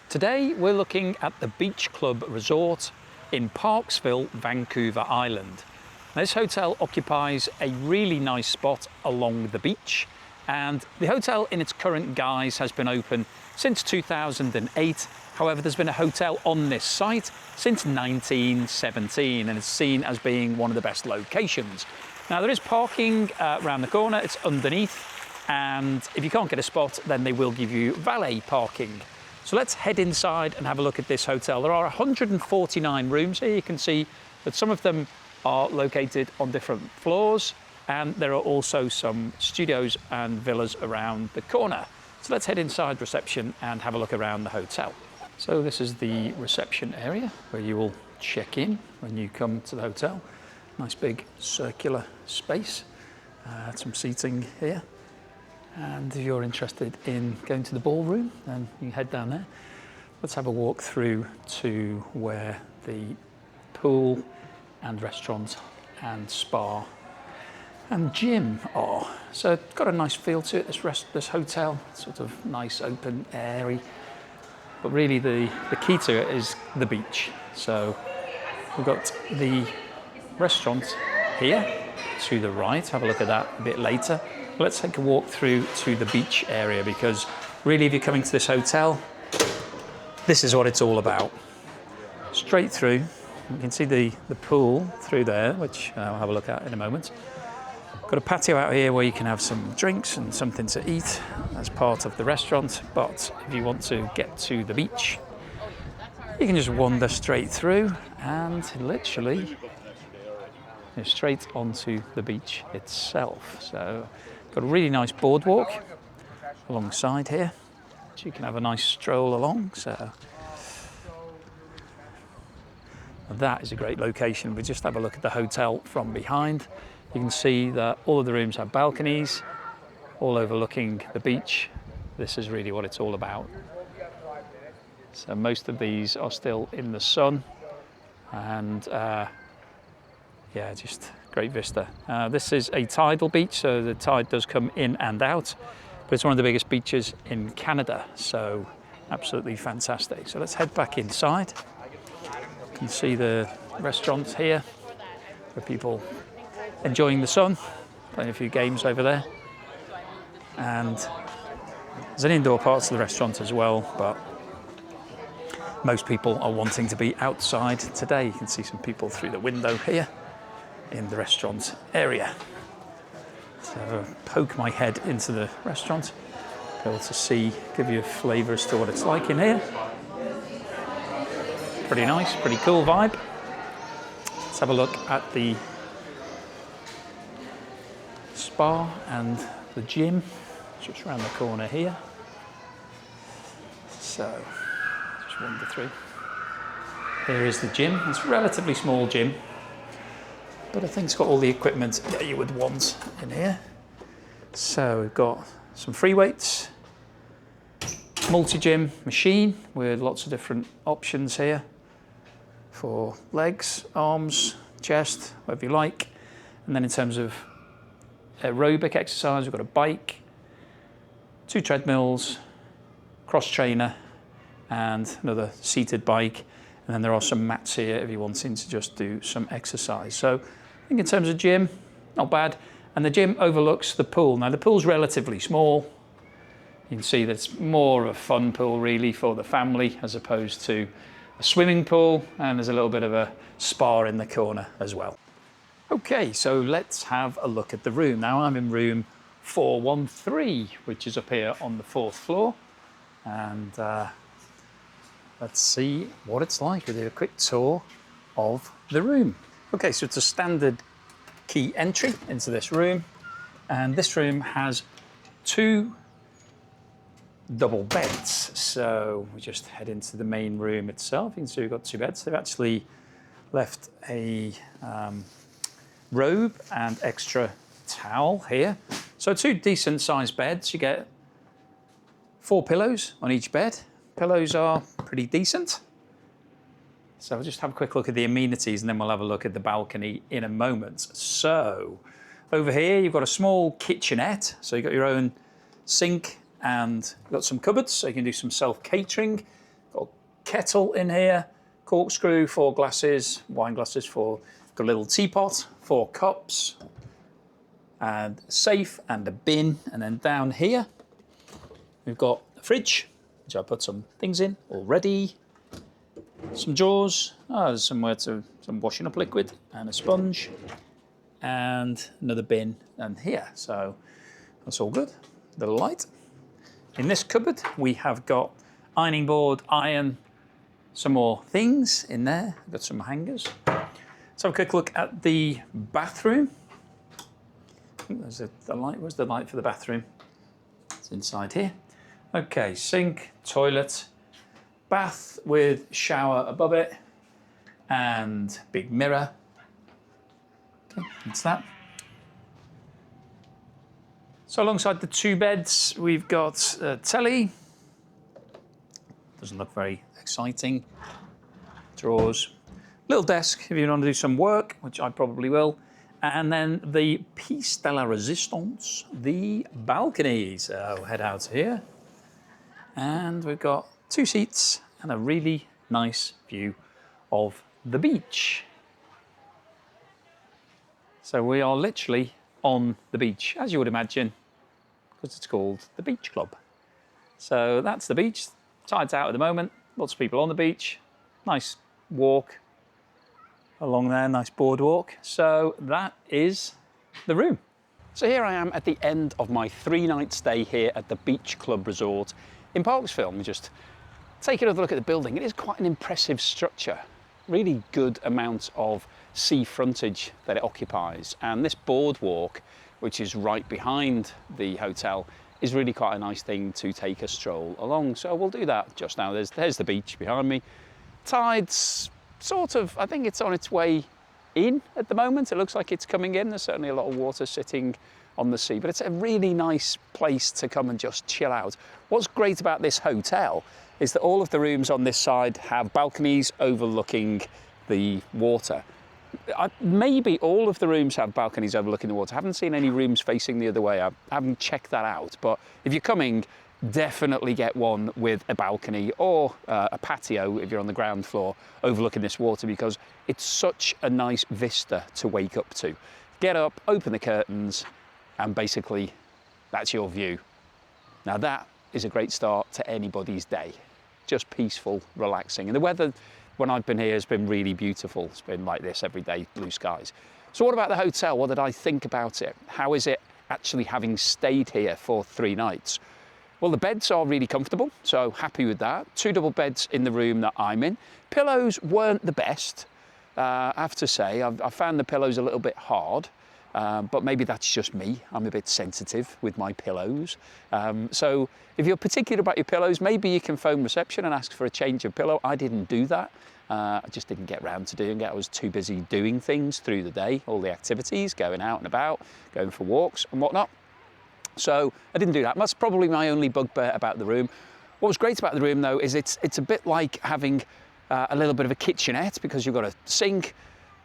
Today we're looking at the Beach Club Resort in Parksville, Vancouver Island. This hotel occupies a really nice spot along the beach, and the hotel in its current guise has been open since 2008. However, there's been a hotel on this site since 1917 and it's seen as being one of the best locations. Now there is parking around the corner, it's underneath, and if you can't get a spot then they will give you valet parking. So let's head inside and have a look at this hotel. There are 149 rooms here. You can see that some of them are located on different floors, and there are also some studios and villas around the corner. So let's head inside reception and have a look around the hotel. So this is the reception area where you will check in when you come to the hotel. Nice big circular space, some seating here. And if you're interested in going to the ballroom, then you can head down there. Let's have a walk through to where the pool and restaurant and spa and gym are. So it's got a nice feel to it, this hotel, sort of nice, open, airy. But really the key to it is the beach. So we've got the restaurant here to the right. Have a look at that a bit later. Let's take a walk through to the beach area, because really if you're coming to this hotel, this is what it's all about. Straight through, you can see the pool through there, which I'll have a look at in a moment. Got a patio out here where you can have some drinks and something to eat as part of the restaurant, but if you want to get to the beach, you can just wander straight through and literally straight onto the beach itself. So got a really nice boardwalk alongside here, so you can have a nice stroll along. So that is a great location. We just have a look at the hotel from behind. You can see that all of the rooms have balconies, all overlooking the beach. This is really what it's all about. So most of these are still in the sun, and yeah, just great vista. This is a tidal beach, so the tide does come in and out, but it's one of the biggest beaches in Canada, so absolutely fantastic. So let's head back inside. You can see the restaurant here for people enjoying the sun, playing a few games over there. And there's an indoor part to the restaurant as well, but most people are wanting to be outside today. You can see some people through the window here in the restaurant area. So poke my head into the restaurant, be able to see, give you a flavour as to what it's like in here. Pretty nice, pretty cool vibe. Let's have a look at the spa and the gym, just around the corner here. So just wander through. Here is the gym. It's a relatively small gym, but I think it's got all the equipment that you would want in here. So we've got some free weights, multi-gym machine with lots of different options here for legs, arms, chest, whatever you like. And then in terms of aerobic exercise, we've got a bike, 2 treadmills, cross trainer, and another seated bike. And then there are some mats here if you're wanting to just do some exercise. So I think in terms of gym, not bad. And the gym overlooks the pool. Now the pool's relatively small. You can see that it's more of a fun pool really for the family as opposed to a swimming pool. And there's a little bit of a spa in the corner as well. Okay, so let's have a look at the room. Now I'm in room 413, which is up here on the 4th floor. And let's see what it's like. We'll do a quick tour of the room. Okay, so it's a standard key entry into this room. And this room has 2 double beds. So we just head into the main room itself. You can see we've got 2 beds. They've actually left a robe and extra towel here. So 2 decent sized beds. You get 4 pillows on each bed. Pillows are pretty decent. So I'll just have a quick look at the amenities and then we'll have a look at the balcony in a moment. So over here you've got a small kitchenette. So you've got your own sink and you've got some cupboards so you can do some self-catering. Got a kettle in here, corkscrew, 4 glasses, wine glasses, got a little teapot, 4 cups, and a safe and a bin. And then down here, we've got a fridge, which I put some things in already. Some drawers, there's some washing up liquid and a sponge, and another bin and here. So that's all good. Little light. In this cupboard, we have got ironing board, iron, some more things in there. I've got some hangers. Let's have a quick look at the bathroom. I think there's the light. Where's the light for the bathroom? It's inside here. Okay, sink, toilet, bath with shower above it, and big mirror. Okay, that's that. So alongside the 2 beds, we've got a telly. Doesn't look very exciting. Drawers. Little desk if you want to do some work, which I probably will. And then the piece de la resistance, the balcony. So head out here. And we've got 2 seats and a really nice view of the beach. So we are literally on the beach, as you would imagine, because it's called the Beach Club. So that's the beach. Tide's out at the moment. Lots of people on the beach. Nice walk along there, nice boardwalk. So that is the room. So here I am at the end of my 3-night stay here at the Beach Club Resort in Parksville. And just take another look at the building. It is quite an impressive structure. Really good amount of sea frontage that it occupies. And this boardwalk, which is right behind the hotel, is really quite a nice thing to take a stroll along. So we'll do that just now. There's the beach behind me. Tide's sort of, I think it's on its way in at the moment. It looks like it's coming in. There's certainly a lot of water sitting on the sea, but it's a really nice place to come and just chill out. What's great about this hotel is that all of the rooms on this side have balconies overlooking the water. Maybe all of the rooms have balconies overlooking the water. I haven't seen any rooms facing the other way. I haven't checked that out, but if you're coming, definitely get one with a balcony or a patio if you're on the ground floor overlooking this water, because it's such a nice vista to wake up to. Get up, open the curtains, and basically that's your view. Now that is a great start to anybody's day. Just peaceful, relaxing. And the weather when I've been here has been really beautiful. It's been like this every day, blue skies. So what about the hotel? What did I think about it? How is it actually having stayed here for 3 nights? Well, the beds are really comfortable, so happy with that. 2 double beds in the room that I'm in. Pillows weren't the best, I have to say. I found the pillows a little bit hard, but maybe that's just me. I'm a bit sensitive with my pillows. So if you're particular about your pillows, maybe you can phone reception and ask for a change of pillow. I didn't do that. I just didn't get round to doing it. I was too busy doing things through the day, all the activities, going out and about, going for walks and whatnot. So I didn't do that. That's probably my only bugbear about the room. What was great about the room though is it's a bit like having a little bit of a kitchenette, because you've got a sink,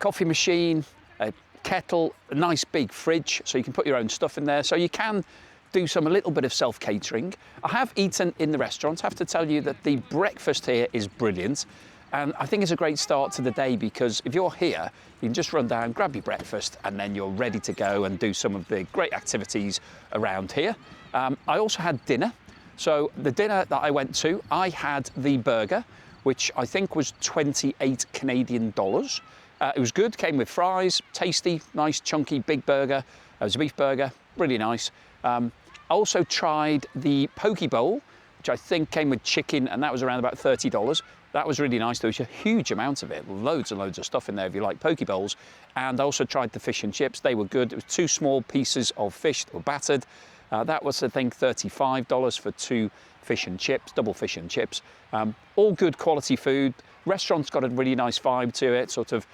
coffee machine, a kettle, a nice big fridge, so you can put your own stuff in there. So you can do a little bit of self-catering. I have eaten in the restaurant. I have to tell you that the breakfast here is brilliant. And I think it's a great start to the day, because if you're here, you can just run down, grab your breakfast, and then you're ready to go and do some of the great activities around here. I also had dinner. So the dinner that I went to, I had the burger, which I think was 28 Canadian dollars. It was good, came with fries, tasty, nice, chunky, big burger. It was a beef burger, really nice. I also tried the poke bowl, which I think came with chicken, and that was around about $30. That was really nice. There was a huge amount of it, loads and loads of stuff in there if you like poke bowls. And I also tried the fish and chips. They were good. It was 2 small pieces of fish that were battered. That was, I think, $35 for 2 fish and chips, double fish and chips. All good quality food. Restaurant's got a really nice vibe to it, sort of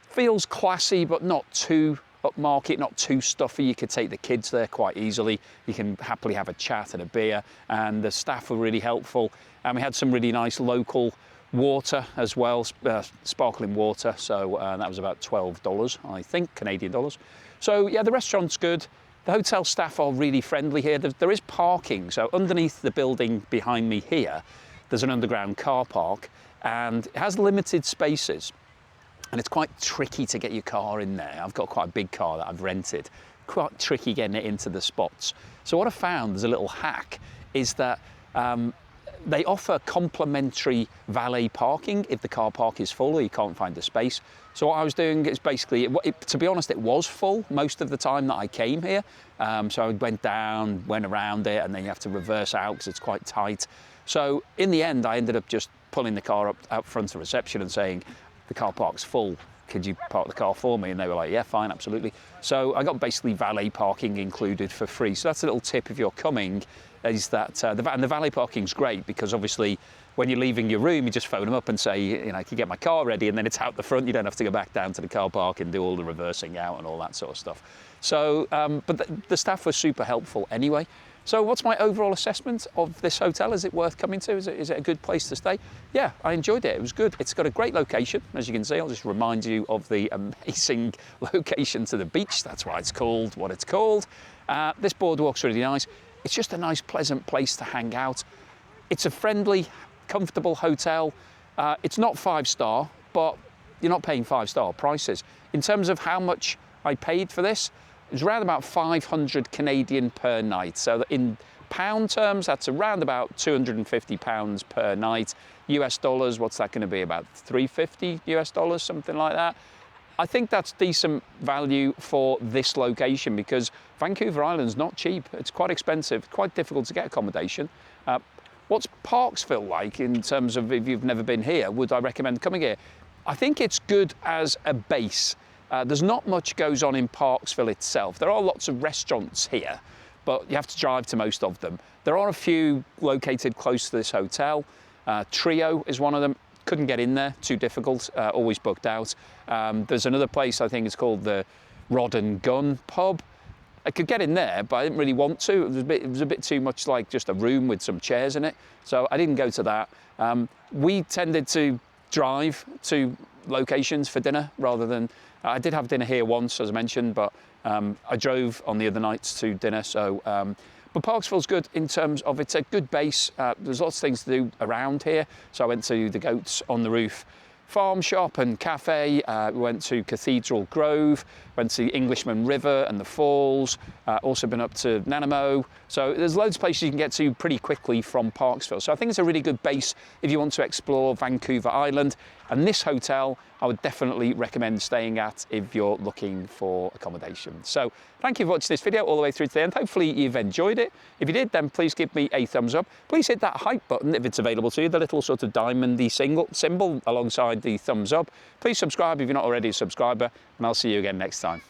feels classy, but not too upmarket, not too stuffy. You could take the kids there quite easily. You can happily have a chat and a beer, and the staff were really helpful. And we had some really nice local water as well, sparkling water. So that was about $12, I think, Canadian dollars. So yeah, the restaurant's good. The hotel staff are really friendly here. There is parking. So underneath the building behind me here, there's an underground car park. and it has limited spaces. And it's quite tricky to get your car in there. I've got quite a big car that I've rented. Quite tricky getting it into the spots. So what I found as a little hack is that they offer complimentary valet parking if the car park is full or you can't find the space. So what I was doing is basically, to be honest, it was full most of the time that I came here. So I went down, went around it, and then you have to reverse out because it's quite tight. So in the end, I ended up just pulling the car up out front of reception and saying, the car park's full, could you park the car for me? And they were like, yeah, fine, absolutely. So I got basically valet parking included for free. So that's a little tip if you're coming, is that the valet parking's great because obviously when you're leaving your room, you just phone them up and say, you know, can you get my car ready? And then it's out the front. You don't have to go back down to the car park and do all the reversing out and all that sort of stuff. So, but the staff was super helpful anyway. So what's my overall assessment of this hotel? Is it worth coming to? Is it a good place to stay? Yeah, I enjoyed it. It was good. It's got a great location, as you can see. I'll just remind you of the amazing location to the beach. That's why it's called what it's called. This boardwalk's really nice. It's just a nice, pleasant place to hang out. It's a friendly, comfortable hotel. It's not 5-star, but you're not paying 5-star prices. In terms of how much I paid for this, it was around about 500 Canadian per night. So in pound terms, that's around about £250 per night. US dollars, what's that going to be? About 350 US dollars, something like that. I think that's decent value for this location because Vancouver Island's not cheap. It's quite expensive, quite difficult to get accommodation. What's Parksville like in terms of if you've never been here? Would I recommend coming here? I think it's good as a base. There's not much goes on in Parksville itself. There are lots of restaurants here, but you have to drive to most of them. There are a few located close to this hotel. Trio is one of them. Couldn't get in there, too difficult, always booked out. There's another place, I think it's called the Rod and Gun pub. I could get in there, but I didn't really want to. It was a bit too much like just a room with some chairs in it. So I didn't go to that. We tended to drive to locations for dinner rather than, I did have dinner here once, as I mentioned, but I drove on the other nights to dinner. So, but Parksville's good in terms of it's a good base. There's lots of things to do around here. So I went to the Goats on the Roof farm shop and cafe. We went to Cathedral Grove, went to the Englishman River and the falls, also been up to Nanaimo. So there's loads of places you can get to pretty quickly from Parksville. So I think it's a really good base if you want to explore Vancouver Island. And this hotel, I would definitely recommend staying at if you're looking for accommodation. So thank you for watching this video all the way through to the end. Hopefully you've enjoyed it. If you did, then please give me a thumbs up. Please hit that hype button if it's available to you, the little sort of diamondy symbol alongside the thumbs up. Please subscribe if you're not already a subscriber, and I'll see you again next time.